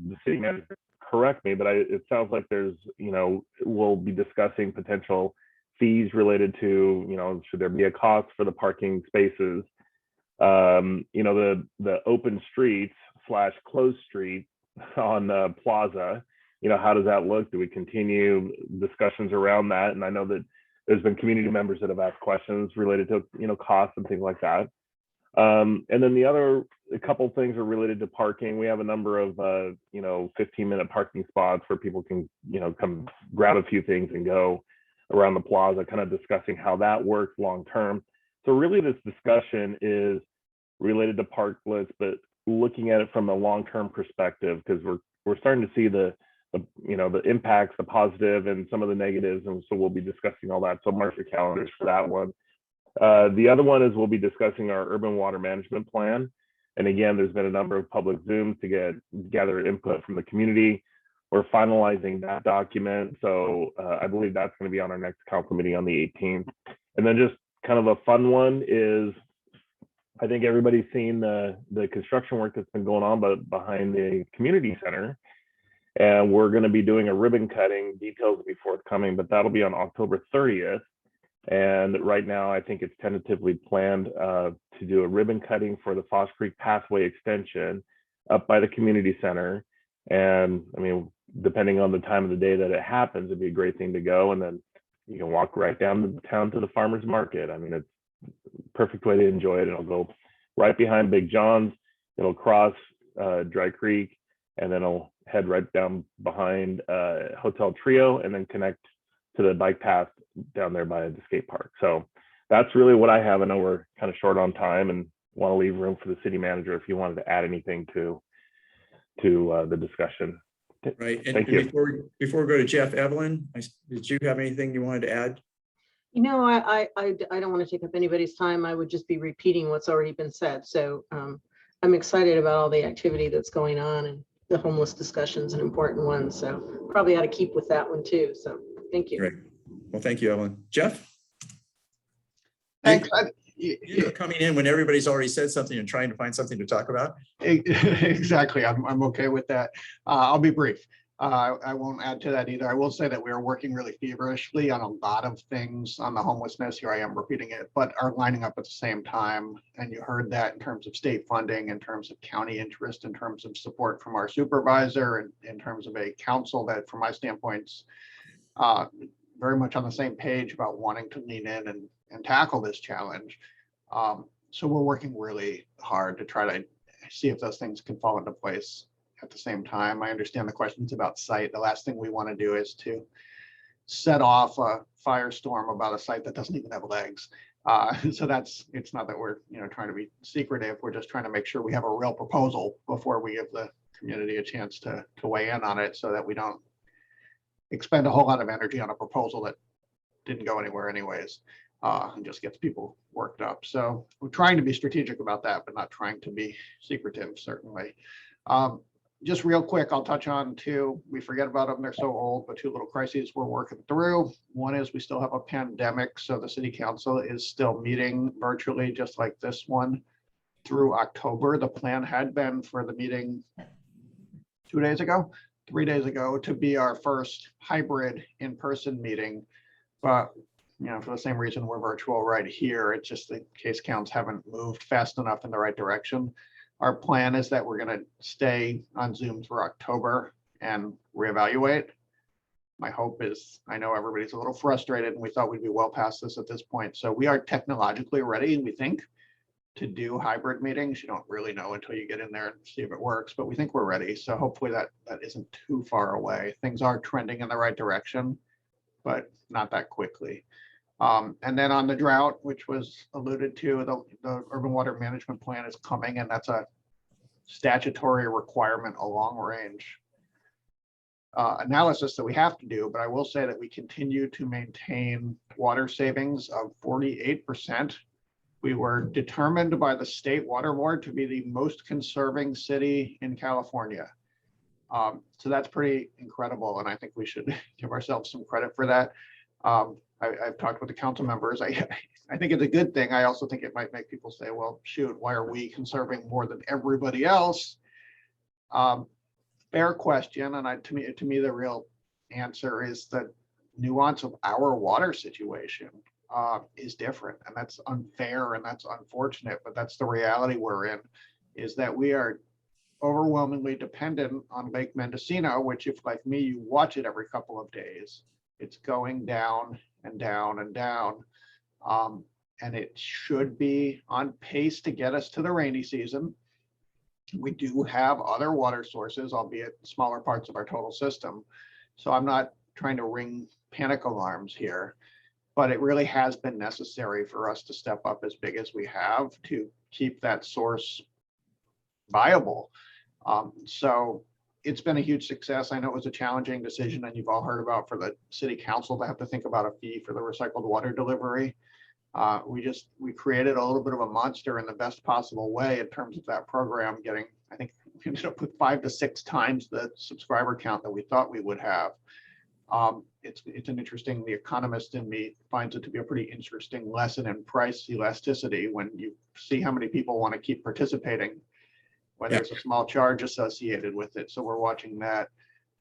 the city manager correct me, but it sounds like there's, you know, we'll be discussing potential fees related to, you know, should there be a cost for the parking spaces? You know, the open streets / closed street on Plaza, you know, how does that look? Do we continue discussions around that? And I know that there's been community members that have asked questions related to, you know, costs and things like that. And then a couple of things are related to parking. We have a number of, you know, 15-minute parking spots where people can, you know, come grab a few things and go around the plaza, kind of discussing how that works long term. So really this discussion is related to parklets, but looking at it from a long-term perspective, because we're starting to see the impacts, the positive and some of the negatives, and so we'll be discussing all that. So mark your calendars for that one. The other one is we'll be discussing our urban water management plan. And again, there's been a number of public Zooms to gather input from the community. We're finalizing that document. So I believe that's going to be on our next council meeting on the 18th. And then just kind of a fun one is, I think everybody's seen the construction work that's been going on behind the community center. And we're going to be doing a ribbon cutting. Details will be forthcoming, but that'll be on October 30th. And right now, I think it's tentatively planned to do a ribbon cutting for the Foss Creek Pathway extension up by the community center. And I mean, depending on the time of the day that it happens, it'd be a great thing to go. And then you can walk right down the town to the farmer's market. I mean, it's a perfect way to enjoy it. It'll go right behind Big John's. It'll cross Dry Creek, and then it'll head right down behind Hotel Trio, and then connect to the bike path down there by the skate park. So that's really what I have. I know we're kind of short on time and want to leave room for the city manager if you wanted to add anything to the discussion. Right. And Thank you. Before we go to Jeff, Evelyn, did you have anything you wanted to add? You know, I don't want to take up anybody's time. I would just be repeating what's already been said. So I'm excited about all the activity that's going on, and the homeless discussion's an important one. So probably ought to keep with that one too. So thank you. Great. Well, thank you, Evelyn. Jeff? Thanks. You're coming in when everybody's already said something and trying to find something to talk about. Exactly. I'm okay with that. I'll be brief. I won't add to that either. I will say that we are working really feverishly on a lot of things on the homelessness. Here I am repeating it, but are lining up at the same time. And you heard that in terms of state funding, in terms of county interest, in terms of support from our supervisor, and in terms of a council that, from my standpoints, very much on the same page about wanting to lean in and tackle this challenge. So we're working really hard to try to see if those things can fall into place at the same time. I understand the questions about site. The last thing we want to do is to set off a firestorm about a site that doesn't even have legs. So it's not that we're trying to be secretive. We're just trying to make sure we have a real proposal before we give the community a chance to weigh in on it, so that we don't expend a whole lot of energy on a proposal that didn't go anywhere anyways, and just gets people worked up. So we're trying to be strategic about that, but not trying to be secretive, certainly. Just real quick, I'll touch on two. We forget about them, they're so old, but two little crises we're working through. One is we still have a pandemic, so the city council is still meeting virtually, just like this one, through October. The plan had been for the meeting 3 days ago, to be our first hybrid in-person meeting. But for the same reason we're virtual right here, it's just the case counts haven't moved fast enough in the right direction. Our plan is that we're going to stay on Zoom through October and reevaluate. My hope is, I know everybody's a little frustrated, and we thought we'd be well past this at this point. So we are technologically ready, we think, to do hybrid meetings. You don't really know until you get in there and see if it works, but we think we're ready. So hopefully that isn't too far away. Things are trending in the right direction, but not that quickly. And then on the drought, which was alluded to, the urban water management plan is coming, and that's a statutory requirement, a long range analysis that we have to do. But I will say that we continue to maintain water savings of 48%. We were determined by the state water board to be the most conserving city in California. So that's pretty incredible, and I think we should give ourselves some credit for that. I've talked with the council members. I think it's a good thing. I also think it might make people say, well, shoot, why are we conserving more than everybody else? Fair question. And to me, the real answer is the nuance of our water situation is different. And that's unfair and that's unfortunate, but that's the reality we're in, is that we are overwhelmingly dependent on Lake Mendocino, which, if like me, you watch it every couple of days, it's going down and down and down. And it should be on pace to get us to the rainy season. We do have other water sources, albeit smaller parts of our total system. So I'm not trying to ring panic alarms here, but it really has been necessary for us to step up as big as we have to keep that source viable. So it's been a huge success. I know it was a challenging decision, and you've all heard about for the city council to have to think about a fee for the recycled water delivery. We created a little bit of a monster in the best possible way in terms of that program getting, I think we ended up with 5 to 6 times the subscriber count that we thought we would have. It's an interesting, the economist in me finds it to be a pretty interesting lesson in price elasticity when you see how many people want to keep participating when there's a small charge associated with it. So we're watching that,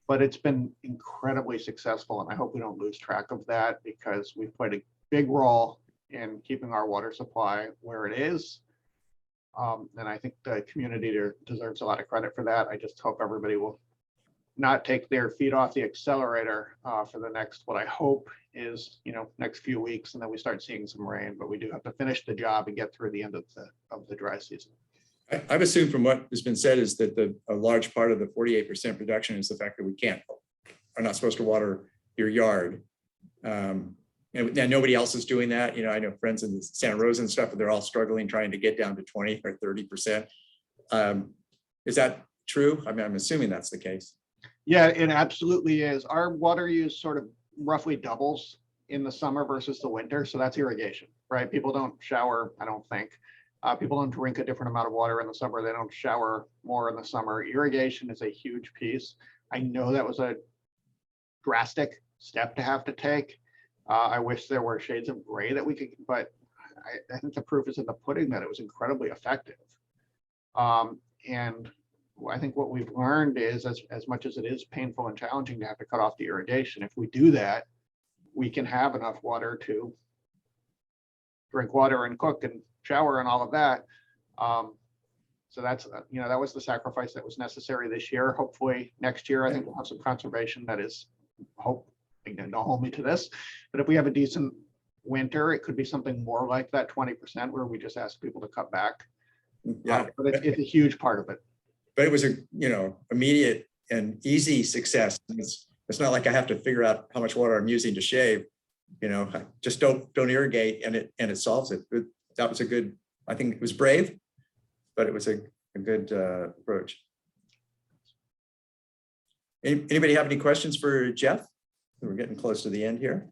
but it's been incredibly successful, and I hope we don't lose track of that, because we've played a big role in keeping our water supply where it is. And I think the community deserves a lot of credit for that. I just hope everybody will not take their feet off the accelerator for the next, what I hope is, next few weeks, and then we start seeing some rain, but we do have to finish the job and get through the end of the dry season. I've assumed from what has been said is that a large part of the 48% reduction is the fact that we are not supposed to water your yard. And nobody else is doing that. I know friends in Santa Rosa and stuff, but they're all struggling trying to get down to 20 or 30%. Is that true? I mean, I'm assuming that's the case. Yeah, it absolutely is. Our water use sort of roughly doubles in the summer versus the winter. So that's irrigation, right? People don't shower, I don't think. People don't drink a different amount of water in the summer. They don't shower more in the summer. Irrigation is a huge piece. I know that was a drastic step to have to take. I wish there were shades of gray that we could, but I think the proof is in the pudding that it was incredibly effective. And I think what we've learned is as much as it is painful and challenging to have to cut off the irrigation, if we do that, we can have enough water to drink water and cook and shower and all of that. So that's, that was the sacrifice that was necessary this year. Hopefully next year, I think we'll have some conservation that is, don't hold me to this, but if we have a decent winter, it could be something more like that 20% where we just ask people to cut back. Yeah, but it's a huge part of it. but it was a immediate and easy success. It's not like I have to figure out how much water I'm using to shave. Just don't irrigate, and it solves it. That was a good. I think it was brave, but it was a good approach. Anybody have any questions for Jeff? We're getting close to the end here.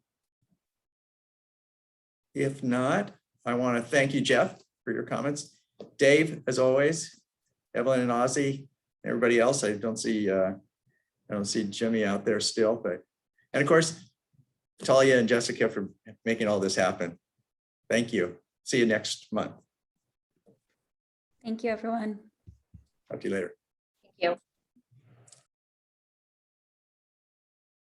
If not, I want to thank you, Jeff, for your comments. Dave, as always, Evelyn and Ozzy, everybody else. I don't see Jimmy out there still, and of course, Talia and Jessica for making all this happen. Thank you. See you next month. Thank you, everyone. Talk to you later. Thank you.